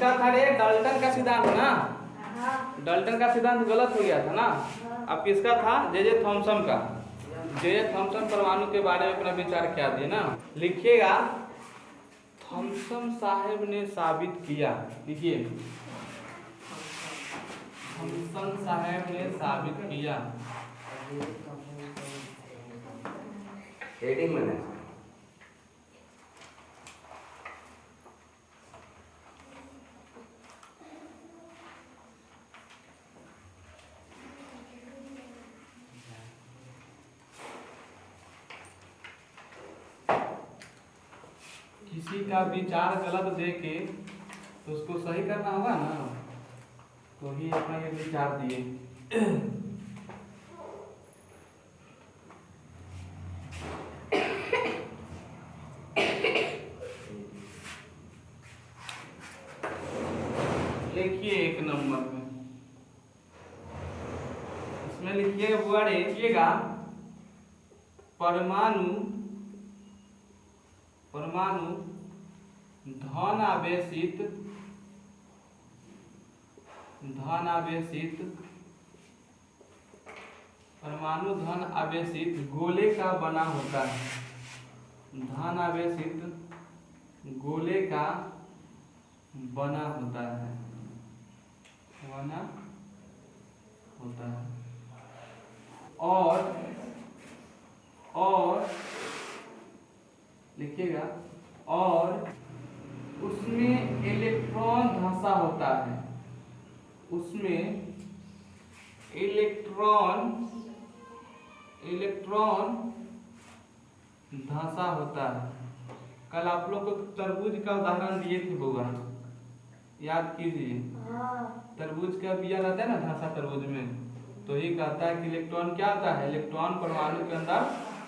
किसका था रे? डाल्टन का सिद्धांत ना। डाल्टन का सिद्धांत गलत हो गया था ना। अब किसका था? जे थॉमसन का। जे थॉमसन परमाणु के बारे में अपना विचार क्या दिए ना, लिखिएगा। थॉमसन साहब ने साबित किया, लिखिए, थॉमसन साहब ने साबित किया। हेडिंग में किसी का विचार गलत दे के तो उसको सही करना होगा ना, तो ही अपना ये विचार दिए। लिखिए 1 नंबर में, इसमें लिखिए वर्ड लिखिएगा परमाणु धन आवेशित परमाणु धन आवेशित गोले का बना होता है। धन आवेशित गोले का बना होता है, बना होता है। और लिखिएगा, और उसमें इलेक्ट्रॉन धंसा होता है, उसमें इलेक्ट्रॉन धंसा होता है। कल आप लोग को तरबूज का उदाहरण दिए थे बउआ, याद कीजिए। तरबूज का बिया रहता है ना धंसा तरबूज में, तो ये कहता है कि इलेक्ट्रॉन क्या होता है? इलेक्ट्रॉन परमाणु के अंदर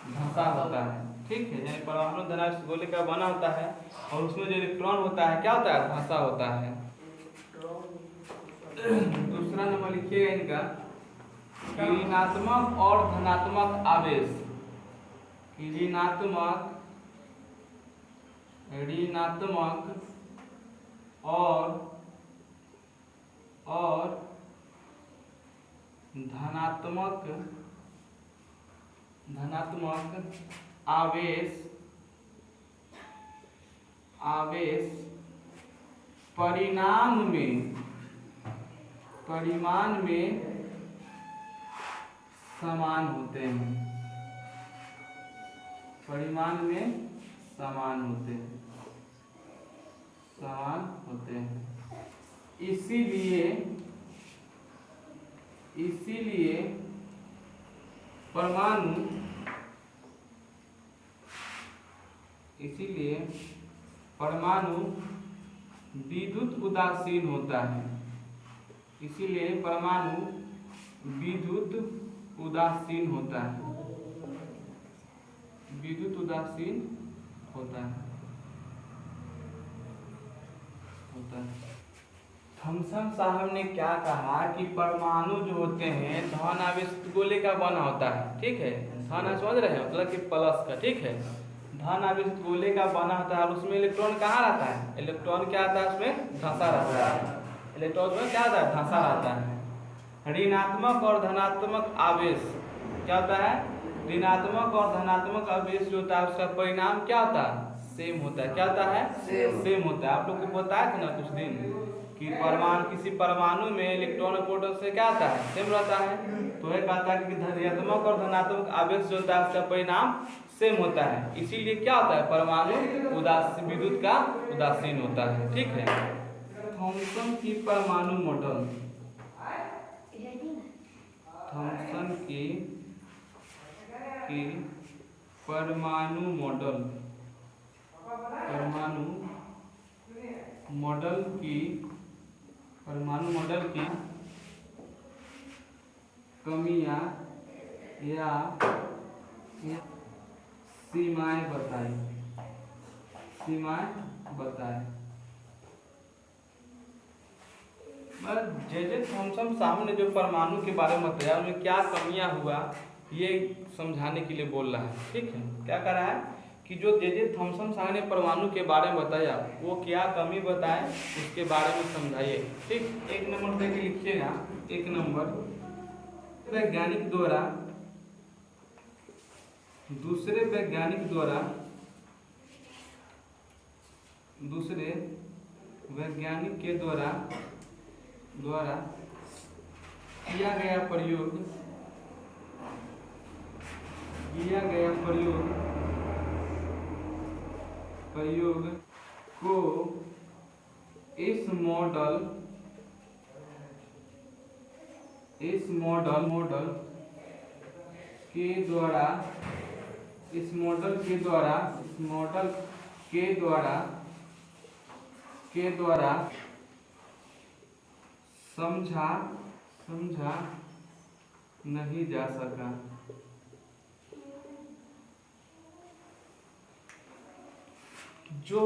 धंसा होता है, ठीक है। यानी परमाणु धन आवेशित गोले का बना होता है और उसमें जो इलेक्ट्रॉन होता है क्या होता है? धंसा होता है। दूसरा नंबर लिखिएगा इनका, ऋणात्मक और धनात्मक आवेश। ऋणात्मक और धनात्मक आवेश परिमाण में समान होते हैं। परिमाण में समान होते हैं। इसीलिए परमाणु विद्युत उदासीन होता है। इसीलिए परमाणु विद्युत उदासीन होता है। विद्युत उदासीन होता है। थॉमसन साहब ने क्या कहा कि परमाणु जो होते हैं धन आवेशित गोले का बना होता है, ठीक है। धन समझ रहे हैं, मतलब कि प्लस का, ठीक है। धन आवेशित गोले का बना होता है और उसमें इलेक्ट्रॉन कहाँ रहता है? इलेक्ट्रॉन क्या आता है? उसमें धंसा रहता है। इलेक्ट्रॉन में क्या आता है? धंसा रहता है। ऋणात्मक और धनात्मक आवेश क्या होता है? ऋणात्मक और धनात्मक आवेश जो होता है उसका परिणाम क्या होता है? सेम होता है। क्या होता है? सेम होता है। आप लोग को बताया था ना कुछ दिन कि किसी परमाणु में इलेक्ट्रॉन और प्रोटॉन से क्या आता है? सेम रहता है। तो यह कहता है कि ऋणात्मक और धनात्मक आवेश जो होता है उसका परिणाम सेम होता है। इसीलिए क्या होता है? परमाणु विद्युत का उदासीन होता है, ठीक है। थॉमसन की परमाणु मॉडल, थॉमसन की परमाणु मॉडल की कमियां या सीमाएं बताई। जे थॉमसन साहब ने जो परमाणु के बारे में बताया उनमें क्या कमियां हुआ ये समझाने के लिए बोल रहा है, ठीक है। क्या कर रहा है कि जो जे थॉमसन शाह ने परमाणु के बारे में बताया वो क्या कमी बताए उसके बारे में समझाइए। ठीक, 1 नंबर पे लिखिएगा। 1 नंबर, वैज्ञानिक द्वारा दूसरे वैज्ञानिक द्वारा के द्वारा किया गया प्रयोग को इस मॉडल के द्वारा समझा नहीं जा सका। जो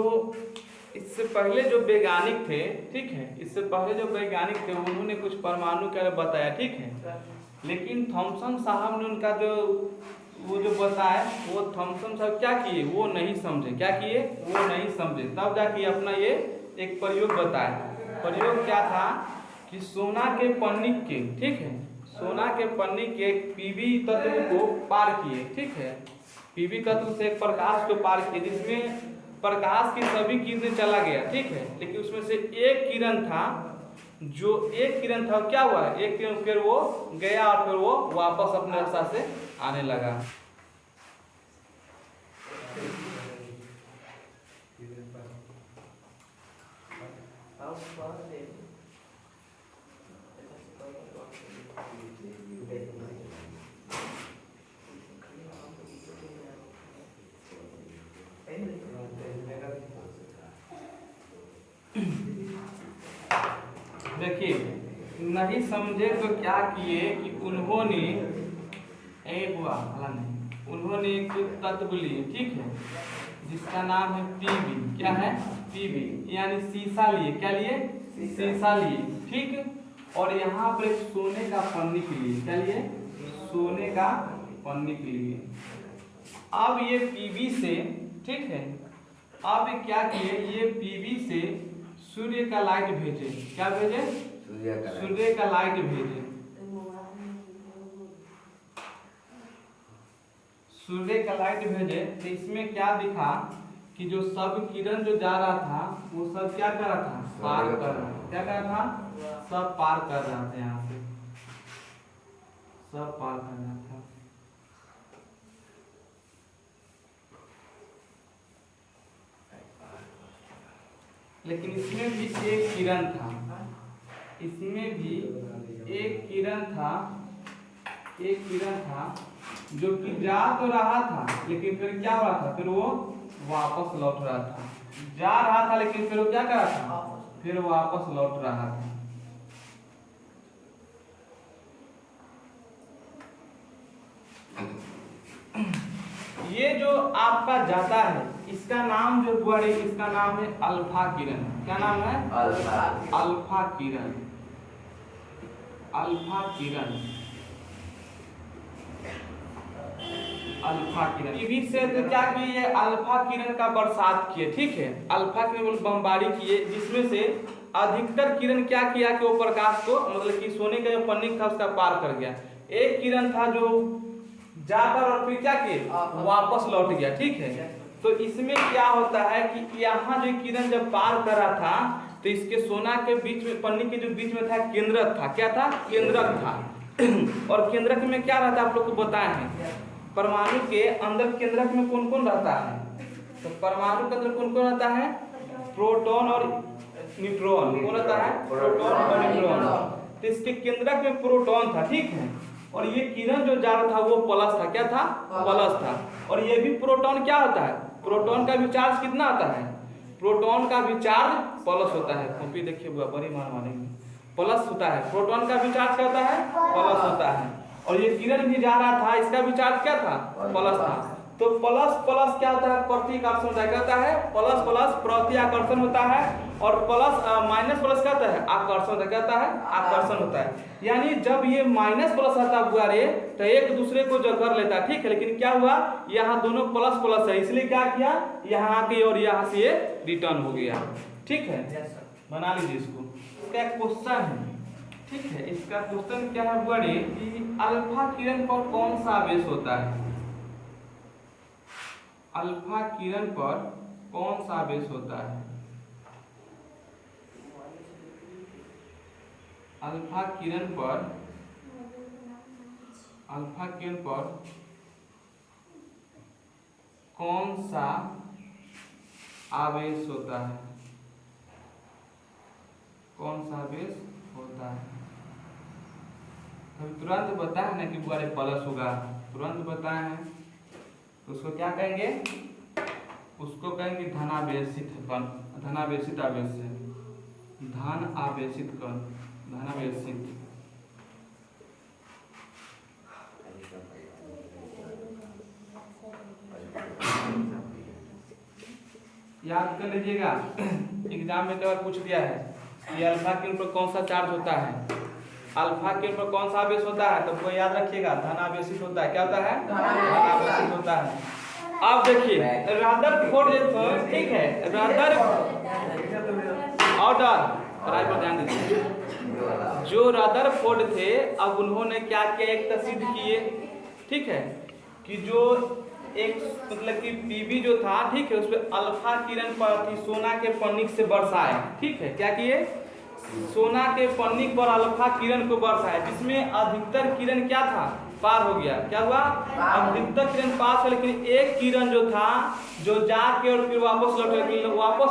इससे पहले जो वैज्ञानिक थे, ठीक है, इससे पहले जो वैज्ञानिक थे उन्होंने कुछ परमाणु के बारे में बताया, ठीक है, लेकिन थॉमसन साहब ने उनका जो बताया वो थॉमसन साहब क्या किए, वो नहीं समझे। क्या किए? वो नहीं समझे। तब जाके अपना ये एक प्रयोग बताया। प्रयोग क्या था कि सोना के पन्नी के, ठीक है, सोना के पन्नी के पीबी तत्व को पार किए, ठीक है, पीबी तत्व से एक प्रकाश को पार किए जिसमें प्रकाश की सभी किरणें चला गया, ठीक है, लेकिन उसमें से एक किरण था, जो एक किरण था क्या हुआ, एक किरण फिर वो गया और फिर वो वापस अपने रास्ता से आने लगा। देखिए, नहीं समझे तो क्या किए कि उन्होंने एक तत्व लिए, ठीक है, जिसका नाम है पीबी। क्या है? पीबी, यानी शीशा लिए। क्या लिए? शीशा लिए, ठीक। और यहाँ पर एक सोने का पन्नी के लिए। क्या लिए? सोने का पन्नी के लिए। अब ये पीबी से, ठीक है, अब क्या किए, ये पीबी से सूर्य का लाइट भेजे। क्या भेजे? सूर्य का लाइट भेजे। सूर्य का लाइट भेजे तो इसमें क्या दिखा कि जो सब किरण जो जा रहा था वो सब क्या कर रहा था? पार कर रहा था। क्या कर रहा था? सब पार कर रहा था। यहाँ से सब पार कर रहा था। लेकिन इसमें भी एक किरण था, इसमें भी एक किरण था जो कि जा तो रहा था लेकिन फिर क्या हो रहा था, फिर वो वापस लौट रहा था। जा रहा था लेकिन फिर वो क्या कर रहा था, फिर वापस लौट रहा था। ये जो आपका जाता है इसका नाम जो बड़े, इसका नाम है अल्फा किरण। क्या नाम है? अल्फा किरण। अल्फा किरण, अल्फा किरण। टीवी से तो क्या किए, अल्फा किरण का बरसात किए, ठीक है, अल्फा किरण बमबारी किए, जिसमें से अधिकतर किरण क्या किया कि वो प्रकाश को, मतलब कि सोने का जो पन्नी था उसका पार कर गया। एक किरण था जो जाकर और फिर क्या किए, वापस लौट गया, ठीक है। तो इसमें क्या होता है कि यहाँ जो किरण जब पार कर रहा था तो इसके सोना के बीच में, पन्नी के जो बीच में था, केंद्रक था। क्या था? केंद्रक था। और केंद्रक में क्या रहता है आप लोग को बताए हैं, परमाणु के अंदर केंद्रक में कौन कौन रहता है? तो परमाणु के अंदर कौन कौन रहता है? प्रोटॉन और न्यूट्रॉन। कौन रहता है? प्रोटॉन और न्यूट्रॉन। तो इसके केंद्रक में प्रोटॉन था, ठीक है, और ये किरण जो जा रहा था वो प्लस था। क्या था? प्लस था। और ये भी प्रोटॉन क्या होता है, प्रोटॉन का भी चार्ज कितना आता है? प्रोटॉन का भी चार्ज प्लस होता है। कॉपी देखिए बुआ, बड़ी मार मारेंगे। प्लस होता है, प्रोटॉन का भी चार्ज क्या होता है? प्लस होता है। और ये किरण भी जा रहा था, इसका भी चार्ज क्या था? प्लस था। तो प्लस प्लस क्या होता है? प्रति आकर्षण होता है। क्या होता है? प्लस प्लस प्रति आकर्षण होता है। और प्लस माइनस प्लस क्या होता है? आकर्षण होता है। क्या होता है? आकर्षण होता है। यानी जब ये माइनस प्लस आता हुआ रे तो एक दूसरे को जो कर लेता है, ठीक है। लेकिन क्या हुआ, यहाँ दोनों प्लस प्लस है, इसलिए क्या किया, यहाँ आके और यहाँ से ये रिटर्न हो गया। ठीक है, बना लीजिए इसको। इसका एक क्वेश्चन है, ठीक है। इसका क्वेश्चन क्या है बड़े कि अल्फा किरण पर कौन सा आवेश होता है? अल्फा किरण पर कौन सा आवेश होता है? अल्फा किरण पर कौन सा आवेश होता है? कौन सा आवेश होता है? अभी तुरंत बताए ना कि बुआरे प्लस होगा, तुरंत बताए हैं तो उसको क्या कहेंगे? उसको कहेंगे धनावेशित कण, धनावेशित आवेश है, धन आवेशित कण, धनावेशित। याद कर लीजिएगा, एग्जाम में कई बार पूछ दिया है कि अल्फा किरण पर कौन सा चार्ज होता है, अल्फा किरण पर कौन सा आवेश होता है, तो वो याद रखिएगा धनावेशित होता है। क्या होता है? धनावेशित होता है। अब देखिए रदरफोर्ड, ठीक है, ऑर्डर पढ़ाई पर ध्यान दीजिए। जो रदरफोर्ड थे, अब उन्होंने क्या किया, एक तस्वीर किए, ठीक है, कि जो एक मतलब कि पीबी जो था, ठीक है, उसमें अल्फा किरण पर थी, सोना के पन्निक से बरसाए, ठीक है। क्या किए? सोना के पन्निक पर अल्फा किरण को बरसाए, जिसमें अधिकतर किरण क्या था, पार हो गया। क्या हुआ? अधिकतर किरण पास है, लेकिन एक किरण जो था जो जाके और फिर वापस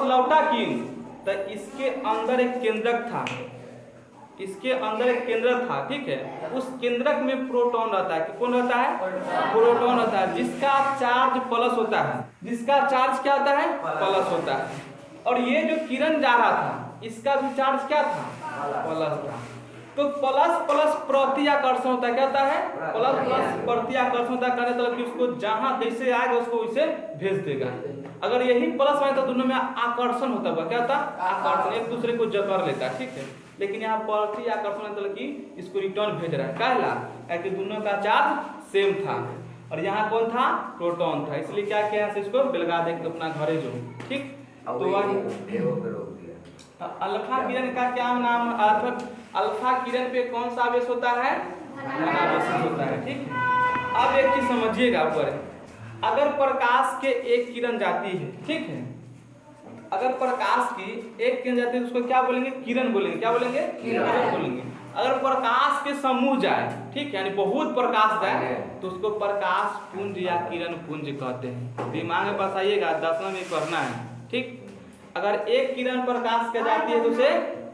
लौटा क्यों? तो इसके अंदर एक केंद्रक था, इसके अंदर एक केंद्रक था, ठीक है। उस केंद्रक में प्रोटॉन रहता है। कौन रहता है? प्रोटॉन रहता है, जिसका चार्ज प्लस होता है। जिसका चार्ज क्या होता है? प्लस होता है। और ये जो किरण जा रहा था, इसका भी चार्ज क्या था? प्लस था। तो प्लस प्लस प्रति आकर्षण होता है। क्या होता है? प्लस प्लस प्रति आकर्षण होता है, मतलब कि उसको जहां जैसे आएगा उसको वैसे भेज देगा। अगर यही प्लस आए तो दोनों में आकर्षण होता हुआ क्या होता? आकर्षण, एक दूसरे को जकड़ लेता है, ठीक है। लेकिन यहाँ प्रति आकर्षण मतलब कि इसको रिटर्न भेज रहा है। कहला कि दोनों का चार्ज सेम था, और यहाँ कौन था? प्रोटॉन था। इसलिए क्या किया, इसको बेलगा दे अपना घरे जो, ठीक। तो अल्फा किरण का क्या नाम? अल्फा किरण पे कौन सा आवेश होता है? धनावेशित होता है, ठीक है। अब एक चीज समझिएगा ऊपर, अगर प्रकाश के एक किरण जाती है, ठीक है, अगर प्रकाश की एक किरण जाती है तो उसको क्या बोलेंगे? किरण बोलेंगे। क्या बोलेंगे? किरण बोलेंगे। अगर प्रकाश के समूह जाए, ठीक है, यानी बहुत प्रकाश जाए तो उसको प्रकाश पुंज या किरण पुंज कहते हैं। दिमाग में बसाइएगा, 10वां में पढ़ना है, ठीक। अगर एक किरण प्रकाश के जाती है तो उसे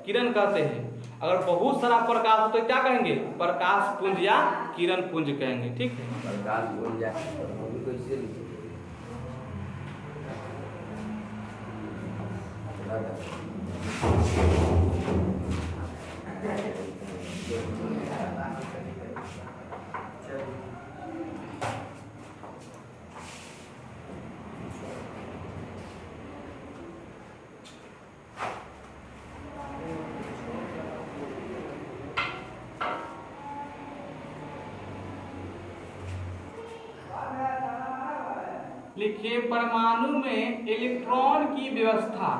किरण कहते हैं। अगर बहुत सारा प्रकाश हो तो क्या कहेंगे? प्रकाश पुंज या किरण पुंज कहेंगे, ठीक है। प्रकाश पुंज या लिखिए, परमाणु में इलेक्ट्रॉन की व्यवस्था,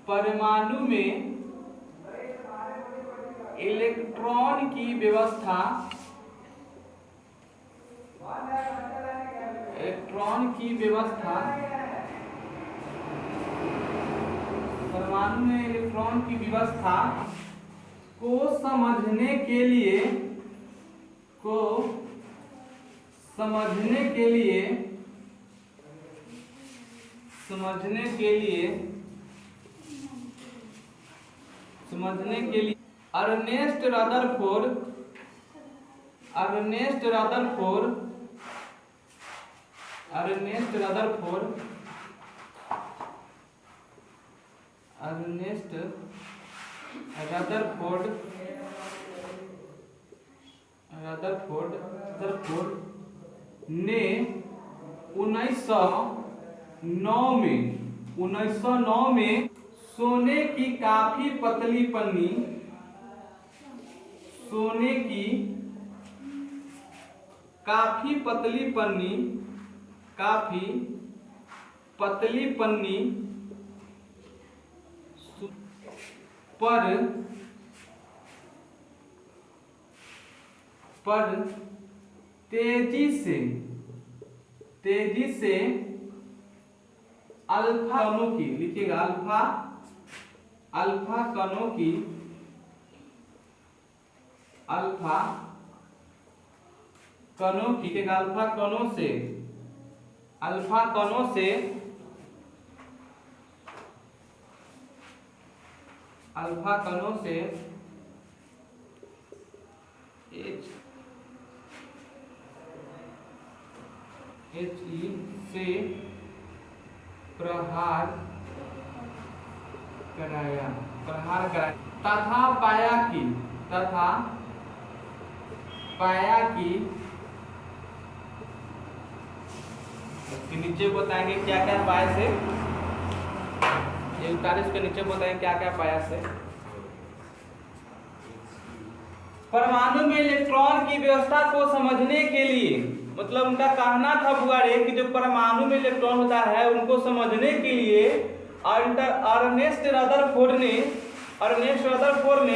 परमाणु में इलेक्ट्रॉन की व्यवस्था, इलेक्ट्रॉन की व्यवस्था, परमाणु में इलेक्ट्रॉन की व्यवस्था को समझने के लिए, समझने के लिए अर्नेस्ट रदरफोर्ड ने 1909 में 1909 में सोने की काफी पतली पन्नी, सोने की काफी पतली पन्नी, काफी पतली पन्नी पर तेजी से अल्फा कणों की, लिखिएगा अल्फा कणों की, अल्फा कणों की, अल्फा कणों से, अल्फा कणों से, अल्फा कणों से He से प्रहार कराया तथा पाया कि इसके नीचे बताएंगे क्या क्या पाया से, ये 39 के नीचे बताएंगे क्या क्या पाया से। परमाणु में इलेक्ट्रॉन की व्यवस्था को समझने के लिए, मतलब उनका कहना था बुआरे कि जो परमाणु में इलेक्ट्रॉन होता है उनको समझने के लिए अर्नेस्ट रदरफोर्ड ने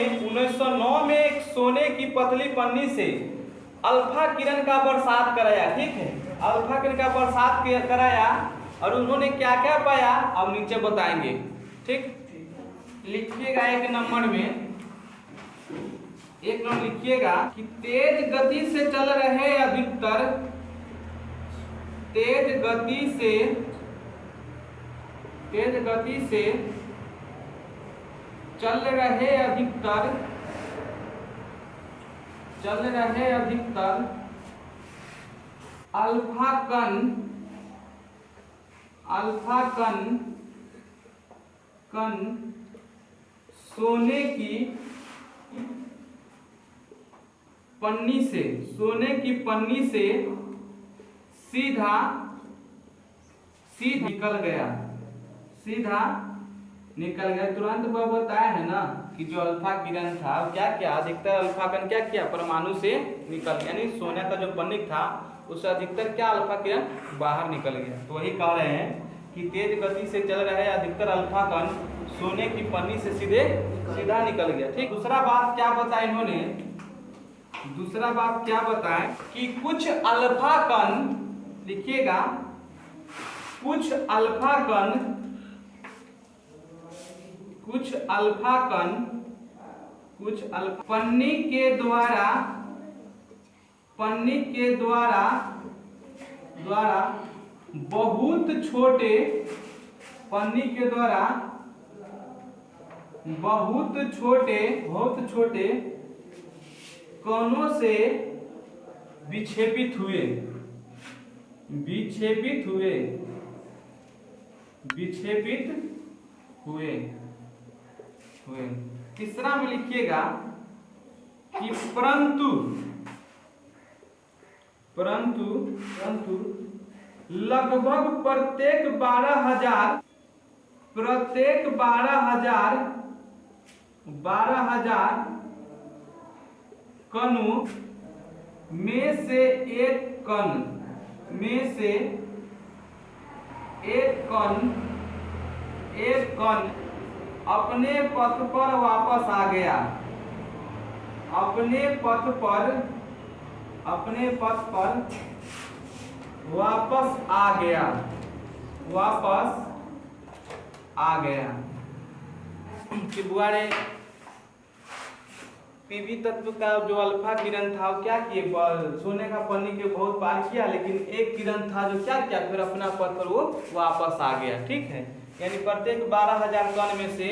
1909 में एक सोने की पतली पन्नी से अल्फा किरण का बरसात कराया। ठीक है, अल्फा किरण का बरसात कराया और उन्होंने क्या क्या पाया अब नीचे बताएंगे। ठीक, लिखिएगा एक नंबर में, एक नंबर लिखिएगा कि तेज गति से चल रहे अधिकतर, तेज गति से चल रहे अधिकतर अल्फा कण सोने की पन्नी से सीधा निकल गया। तुरंत वह बताया है ना कि जो अल्फा किरण था क्या किया, अधिकतर अल्फा कण क्या किया, परमाणु से निकल, यानी सोने का जो पन्नी था उससे अधिकतर क्या अल्फा किरण बाहर निकल गया। तो वही कह रहे हैं कि तेज गति से चल रहे अधिकतर अल्फा कण सोने की पन्नी से सीधा निकल गया। ठीक, दूसरा बात क्या बताया इन्होंने, दूसरा बात क्या बताएं कि कुछ अल्फा कण, लिखिएगा कुछ अल्फा कण पन्नी के द्वारा बहुत छोटे, पन्नी के द्वारा बहुत छोटे कणों से विक्षेपित हुए। तीसरा में लिखिएगा कि परंतु लगभग प्रत्येक 12,000 कणों में से एक कण अपने पथ पर वापस आ गया, अपने पथ पर वापस आ गया। कि बुआरे पीवी तत्व का जो अल्फा किरण था वो क्या किए, सोने का पन्नी के बहुत पार किया, लेकिन एक किरण था जो क्या किया, फिर अपना पथ पर वो वापस आ गया। ठीक है, यानी प्रत्येक 12,000 कण में से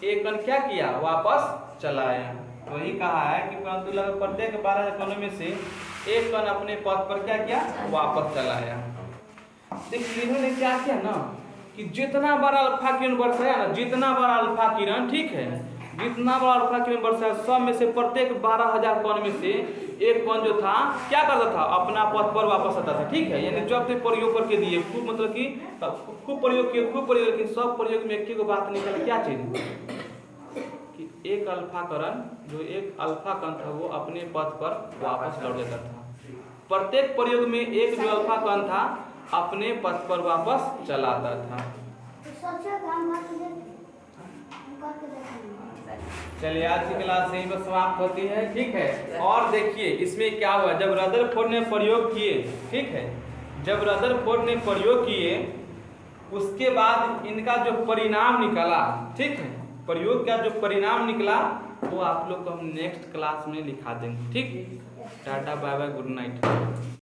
एक कण क्या किया, वापस चला आया। वही कहा है कि परंतु लगभग प्रत्येक 12,000 कणों में से एक कण अपने पथ पर क्या किया, वापस चला आया। देखिए इन्होंने क्या किया ना कि जितना बड़ा अल्फा किरण बरसाया ना, जितना बड़ा अल्फा किरण, ठीक है, जितना बड़ा अल्फा क्यूब में बरसा सब में से प्रत्येक 12,000 कण में से एक कण जो था क्या करता था, अपना पथ पर वापस आता था। ठीक है, यानी जब तक प्रयोग करके दिए खूब, मतलब कि खूब प्रयोग किए, खूब प्रयोग, लेकिन सब प्रयोग में एक ही बात निकला, क्या चीज कि एक अल्फा कण, जो एक अल्फा कण था वो अपने पथ पर वापस लौट जाता था। प्रत्येक प्रयोग में एक जो अल्फा कण था अपने पथ पर वापस चला आता था। चलिए आज की क्लास यहीं पर समाप्त होती है। ठीक है, और देखिए इसमें क्या हुआ, जब रदरफोर्ड ने प्रयोग किए, ठीक है, जब रदरफोर्ड ने प्रयोग किए उसके बाद इनका जो परिणाम निकला, ठीक है, प्रयोग का जो परिणाम निकला वो आप लोग को हम नेक्स्ट क्लास में लिखा देंगे। ठीक, tata bye bye, good night.